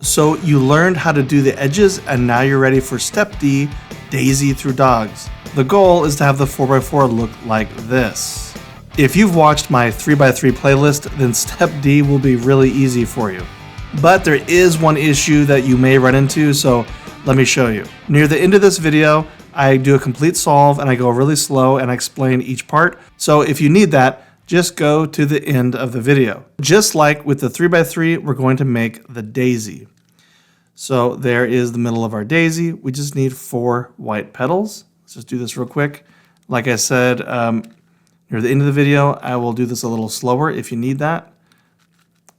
So you learned how to do the edges, and now you're ready for step D, daisy through dogs. The goal is to have the 4x4 look like this. If you've watched my 3x3 playlist, then step D will be really easy for you. But there is one issue that you may run into, so let me show you. Near the end of this video, I do a complete solve and I go really slow and I explain each part. So if you need that, just go to the end of the video. Just like with the 3x3, we're going to make the daisy. So there is the middle of our daisy. We just need 4 white petals. Let's just do this real quick. Like I said, near the end of the video, I will do this a little slower if you need that.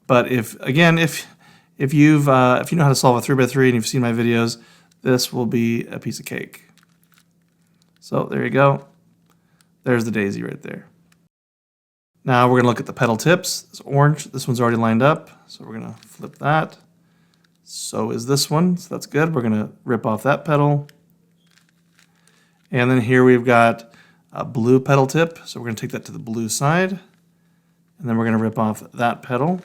But if you know how to solve a 3x3 and you've seen my videos, this will be a piece of cake. So there you go. There's the daisy right there. Now we're going to look at the petal tips. It's orange. This one's already lined up, so we're going to flip that. So is this one, so that's good. We're going to rip off that petal. And then here we've got a blue petal tip, so we're going to take that to the blue side. And then we're going to rip off that petal.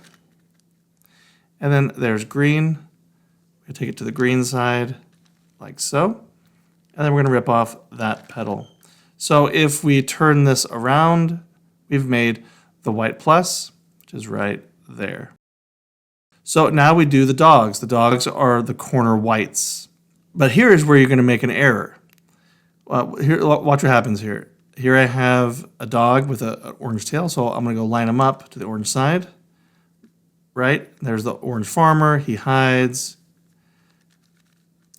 And then there's green. We're going to take it to the green side, like so. And then we're going to rip off that petal. So if we turn this around, we've made the white plus, which is right there. So now we do the dogs. The dogs are the corner whites. But here is where you're going to make an error. Here, watch what happens here. Here I have a dog with an orange tail, so I'm going to go line him up to the orange side. Right? There's the orange farmer. He hides.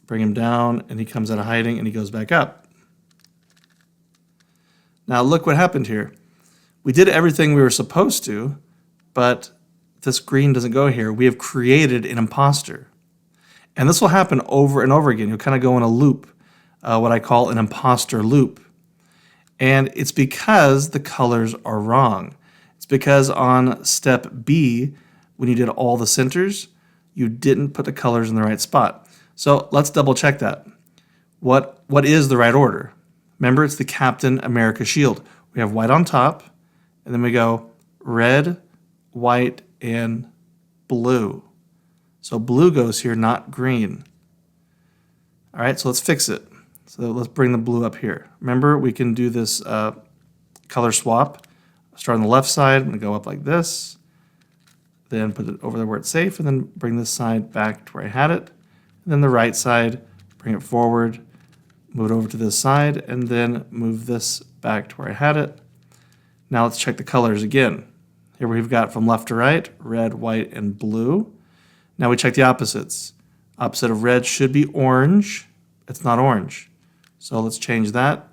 Bring him down, and he comes out of hiding, and he goes back up. Now look what happened here. We did everything we were supposed to, but this green doesn't go here. We have created an imposter. And this will happen over and over again. You'll kind of go in a loop, what I call an imposter loop. And it's because the colors are wrong. It's because on step B, when you did all the centers, you didn't put the colors in the right spot. So let's double check that. What is the right order? Remember, it's the Captain America shield. We have white on top, and then we go red, white, and blue. So blue goes here, not green. All right, so let's fix it. So let's bring the blue up here. Remember, we can do this color swap. Start on the left side, I'm gonna go up like this, then put it over there where it's safe, and then bring this side back to where I had it. And then the right side, bring it forward, move it over to this side, and then move this back to where I had it. Now let's check the colors again. Here we've got from left to right, red, white, and blue. Now we check the opposites. Opposite of red should be orange. It's not orange. So let's change that.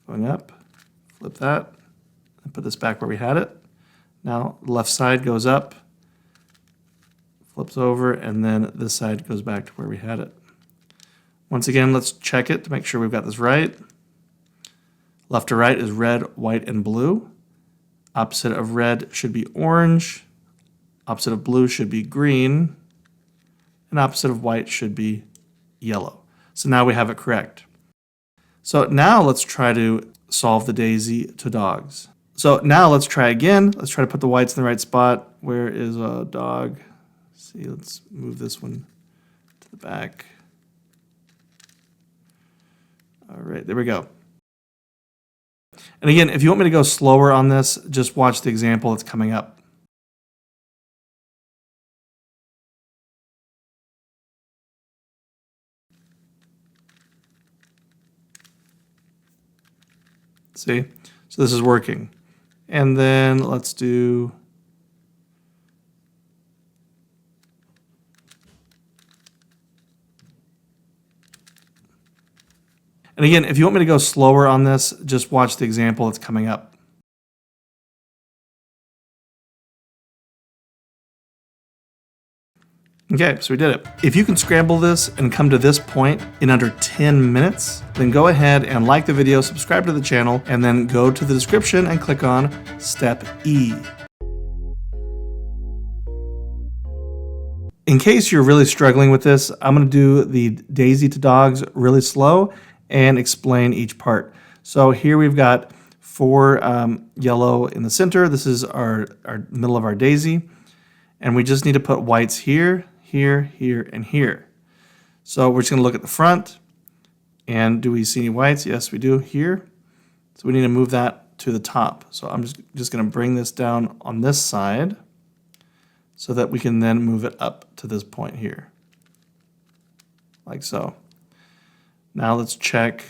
Going up, flip that, and put this back where we had it. Now the left side goes up, flips over, and then this side goes back to where we had it. Once again, let's check it to make sure we've got this right. Left to right is red, white, and blue. Opposite of red should be orange. Opposite of blue should be green. And opposite of white should be yellow. So now we have it correct. So now let's try to solve the daisy to dogs. So now let's try again. Let's try to put the whites in the right spot. Where is a dog? Let's see, let's move this one to the back. All right, there we go. And again, if you want me to go slower on this, just watch the example that's coming up. See? So this is working. And then let's do... And again, if you want me to go slower on this, just watch the example that's coming up. Okay, so we did it. If you can scramble this and come to this point in under 10 minutes, then go ahead and like the video, subscribe to the channel, and then go to the description and click on Step E. In case you're really struggling with this, I'm going to do the daisy to dogs really slow and explain each part. So here we've got 4 yellow in the center. This is our middle of our daisy. And we just need to put whites here, here, here, and here. So we're just going to look at the front. And do we see any whites? Yes, we do here. So we need to move that to the top. So I'm just going to bring this down on this side so that we can then move it up to this point here. Like so. Now let's check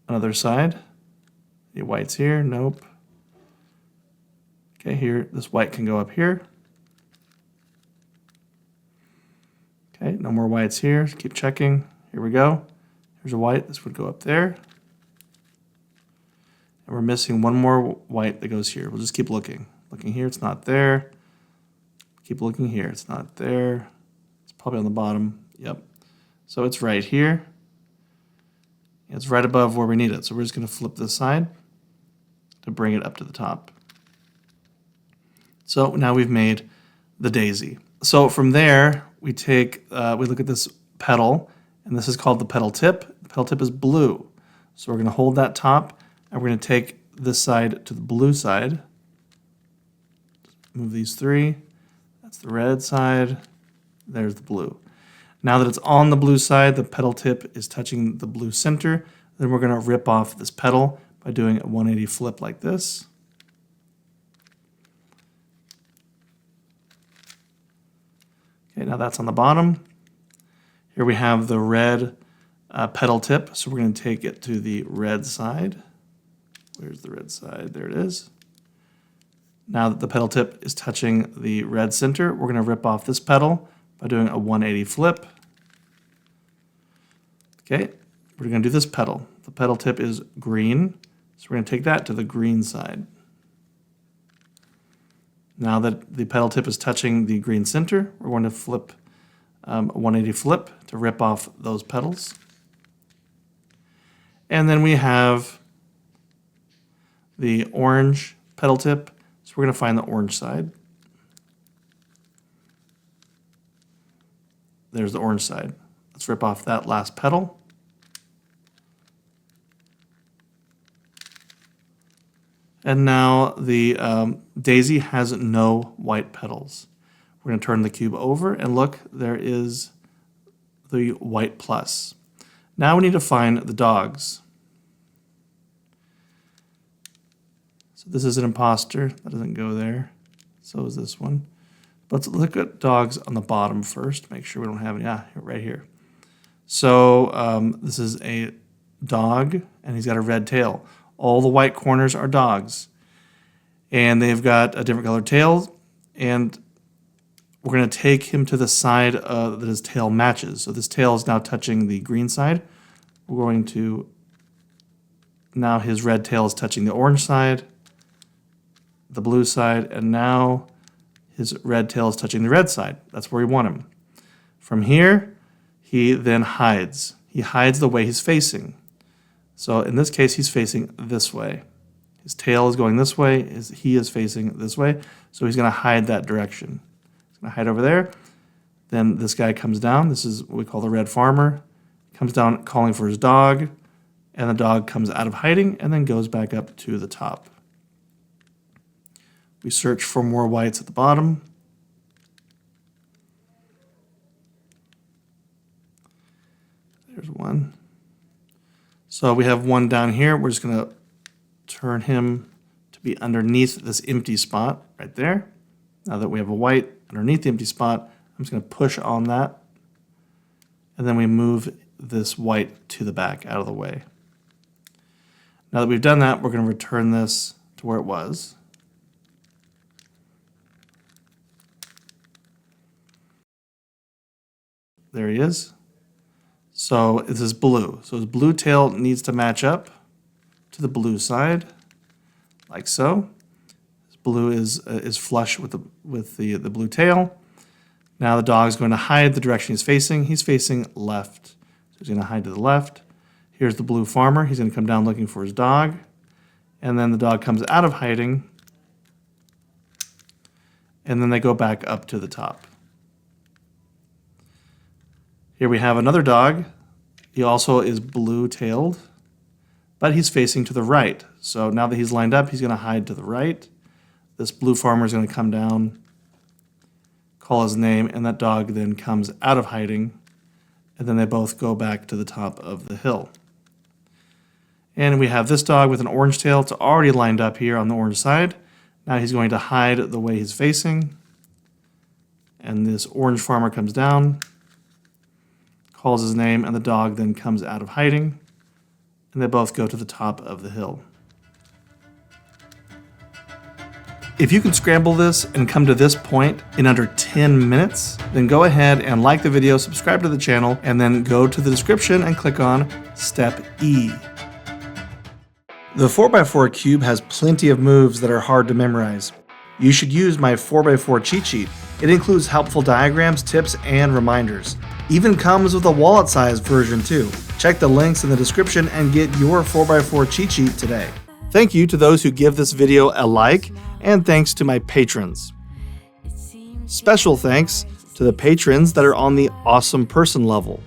another side. The white's here. Nope. Okay, here, this white can go up here. Okay, no more whites here. Keep checking. Here we go. Here's a white. This would go up there. And we're missing one more white that goes here. We'll just keep looking. Looking here, it's not there. Keep looking here, it's not there. It's probably on the bottom. Yep. So it's right here. It's right above where we need it. So we're just going to flip this side to bring it up to the top. So now we've made the daisy. So from there, we look at this petal, and this is called the petal tip. The petal tip is blue. So we're going to hold that top, and we're going to take this side to the blue side. Move these three. That's the red side. There's the blue. Now that it's on the blue side, the petal tip is touching the blue center. Then we're going to rip off this petal by doing a 180 flip like this. Okay, now that's on the bottom. Here we have the red petal tip, so we're going to take it to the red side. Where's the red side? There it is. Now that the petal tip is touching the red center, we're going to rip off this petal by doing a 180 flip. Okay, we're going to do this petal. The petal tip is green, so we're going to take that to the green side. Now that the petal tip is touching the green center, we're going to flip a 180 flip to rip off those petals. And then we have the orange petal tip, so we're going to find the orange side. There's the orange side. Let's rip off that last petal. And now the daisy has no white petals. We're going to turn the cube over and look, there is the white plus. Now we need to find the dogs. So this is an imposter. That doesn't go there. So is this one. Let's look at dogs on the bottom first. Make sure we don't have any. Right here. So this is a dog, and he's got a red tail. All the white corners are dogs. And they've got a different colored tail. And we're going to take him to the side that his tail matches. So this tail is now touching the green side. We're going to, now his red tail is touching the orange side, the blue side, and now his red tail is touching the red side. That's where we want him. From here, he then hides. He hides the way he's facing. So in this case, he's facing this way. His tail is going this way. He is facing this way. So he's going to hide that direction. He's going to hide over there. Then this guy comes down. This is what we call the red farmer. Comes down calling for his dog. And the dog comes out of hiding and then goes back up to the top. We search for more whites at the bottom. There's one. So we have one down here. We're just going to turn him to be underneath this empty spot right there. Now that we have a white underneath the empty spot, I'm just going to push on that. And then we move this white to the back out of the way. Now that we've done that, we're going to return this to where it was. There he is. So this is blue. So his blue tail needs to match up to the blue side, like so. His blue is flush with the blue tail. Now the dog's going to hide the direction he's facing. He's facing left. So he's going to hide to the left. Here's the blue farmer. He's going to come down looking for his dog. And then the dog comes out of hiding. And then they go back up to the top. Here we have another dog. He also is blue-tailed, but he's facing to the right. So now that he's lined up, he's going to hide to the right. This blue farmer is going to come down, call his name, and that dog then comes out of hiding, and then they both go back to the top of the hill. And we have this dog with an orange tail. It's already lined up here on the orange side. Now he's going to hide the way he's facing. And this orange farmer comes down, calls his name, and the dog then comes out of hiding. And they both go to the top of the hill. If you can scramble this and come to this point in under 10 minutes, then go ahead and like the video, subscribe to the channel, and then go to the description and click on Step E. The 4x4 cube has plenty of moves that are hard to memorize. You should use my 4x4 cheat sheet. It includes helpful diagrams, tips, and reminders. Even comes with a wallet-sized version too. Check the links in the description and get your 4x4 cheat sheet today. Thank you to those who give this video a like, and thanks to my patrons. Special thanks to the patrons that are on the awesome person level.